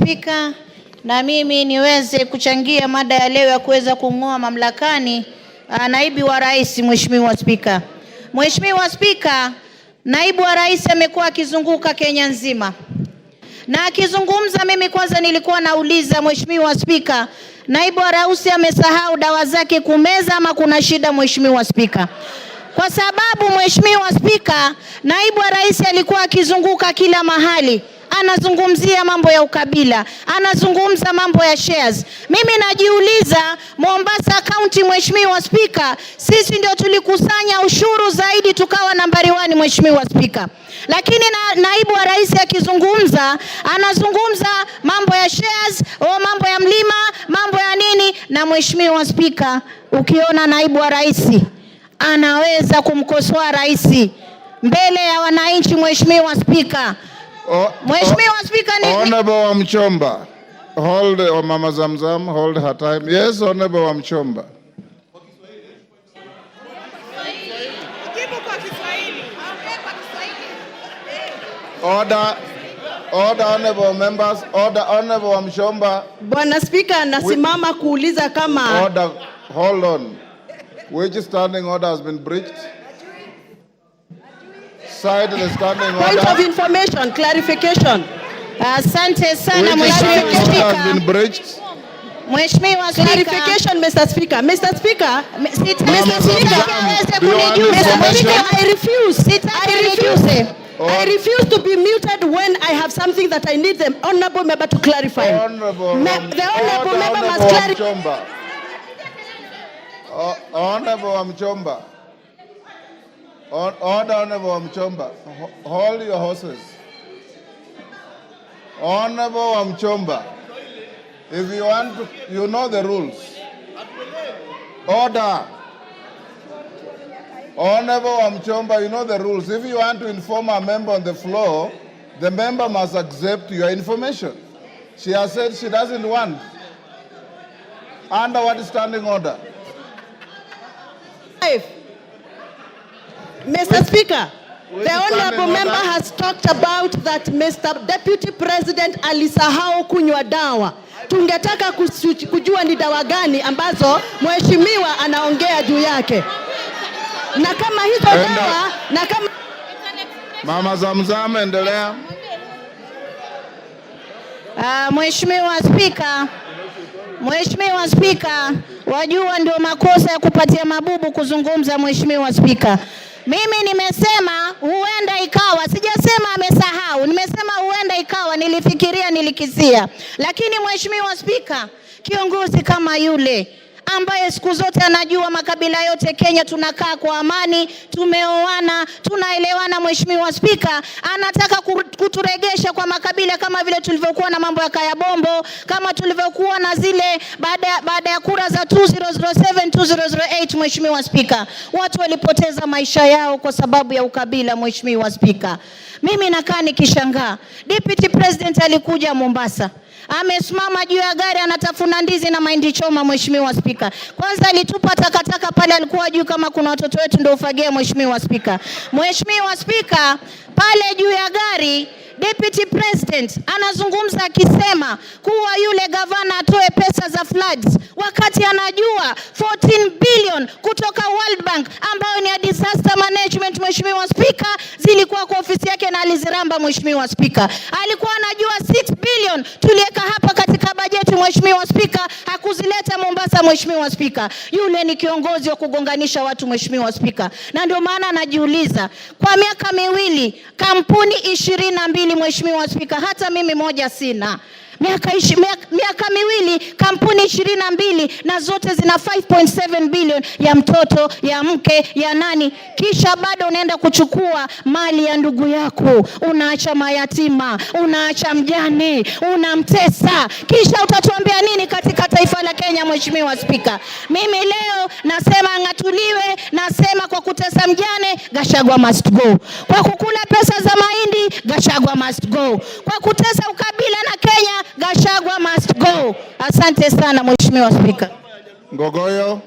Spika, na mimi niweze kuchangia mada ya leo ya kuweza kung'oa mamlakani naibu wa rais. Mheshimiwa Spika. Mheshimiwa Spika, naibu wa rais amekuwa akizunguka Kenya nzima. Na akizungumza, mimi kwanza nilikuwa nauliza Mheshimiwa Spika, naibu wa rais amesahau dawa zake kumeza ama kuna shida Mheshimiwa Spika? Kwa sababu Mheshimiwa Spika, naibu wa rais alikuwa akizunguka kila mahali. Anazungumzia mambo ya ukabila, anazungumza mambo ya shares. Mimi najiuliza, Mombasa County Mheshimiwa Spika, sisi ndio tulikusanya ushuru zaidi tukawa nambari 1 Mheshimiwa Spika. Lakini naibu wa rais akizungumza, anazungumza mambo ya shares, mambo ya mlima, mambo ya nini. Na Mheshimiwa Spika, ukiona naibu wa rais anaweza kumkosoa rais mbele ya wananchi Mheshimiwa Spika. Mheshimiwa Spika, Honorable Wamchomba, hold Mama Zamzam, hold her time. Yes, Honorable Wamchomba. Order, honorable members, order, Honorable Wamchomba. Bwana Spika, nasimama kuuliza kama order, hold on. Which standing order has been breached? Side the standing order. Point of information, clarification. Asante sana Mheshimiwa Spika. Has been breached. Mheshimiwa Spika. Clarification, Mr. Speaker. Mr. Speaker. Mr. Speaker, I refuse to be muted when I have something that I need the honorable member to clarify. The honorable member must clarify. Honorable Wamchomba. Order, Honorable Wamchomba. Hold your horses. Honorable Wamchomba. If you want to, you know the rules. Order. Honorable Wamchomba, you know the rules. If you want to inform a member on the floor, the member must accept your information. She has said she doesn't want. Under what standing order? Mr. Speaker, the honorable member has talked about that Mr. Deputy President alisahau kunywa dawa. Tungetaka kujua ni dawa gani ambazo mheshimiwa anaongea juu yake. Na kama hizo dawa, na kama Mama Zamzam, endelea. Mheshimiwa Spika, wajua ndio makosa ya kupatia mabubu kuzungumza Mheshimiwa Spika. Mimi nimesema huenda ikawa, sijasema amesahau, nimesema huenda ikawa, nilifikiria, nilikisia. Lakini Mheshimiwa Spika, kiongozi kama yule ambaye siku zote anajua makabila yote Kenya tunakaa kwa amani, tumeoana, tunaelewana, Mheshimiwa Spika, anataka kuturegesha kwa makabila kama vile tulivyokuwa na mambo ya Kaya Bombo, kama tulivyokuwa na zile baada ya kura za 2007 2008 Mheshimiwa Spika. Watu walipoteza maisha yao kwa sababu ya ukabila Mheshimiwa Spika. Mimi nakaa nikishangaa. Deputy President alikuja Mombasa. Amesimama juu ya gari anatafuna ndizi na mahindi choma Mheshimiwa Spika. Kwanza alitupa takataka pale, alikuwa juu kama kuna watoto wetu ndio ufagia Mheshimiwa Spika. Mheshimiwa Spika, pale juu ya gari Deputy President anazungumza akisema kuwa yule gavana atoe pesa za floods wakati anajua 14 billion kutoka World Bank ambayo ni ya disaster management Mheshimiwa Spika zilikuwa kwa ofisi yake na aliziramba Mheshimiwa Spika. Alikuwa anajua 6 billion tuliweka hapa katika bajeti Mheshimiwa Spika, hakuzileta Mombasa Mheshimiwa Spika. Yule ni kiongozi wa kugonganisha watu Mheshimiwa Spika. Na ndio maana najiuliza, kwa miaka miwili kampuni 22 Mheshimiwa Spika, hata mimi moja sina. Miaka miwili kampuni 22 na zote zina 5.7 billion ya mtoto, ya mke, ya nani. Kisha bado unaenda kuchukua mali ya ndugu yako, unaacha mayatima, unaacha mjane, unamtesa. Kisha utatuambia nini katika taifa la Kenya Mheshimiwa Spika? Mimi leo nasema ngatuliwe, nasema kwa kutesa mjane Gachagua must go. Kwa kukula pesa za mahindi Gachagua must go. Kwa kutesa ukabila na Kenya Gachagua must go. Asante sana Mheshimiwa Spika. Ngogoyo.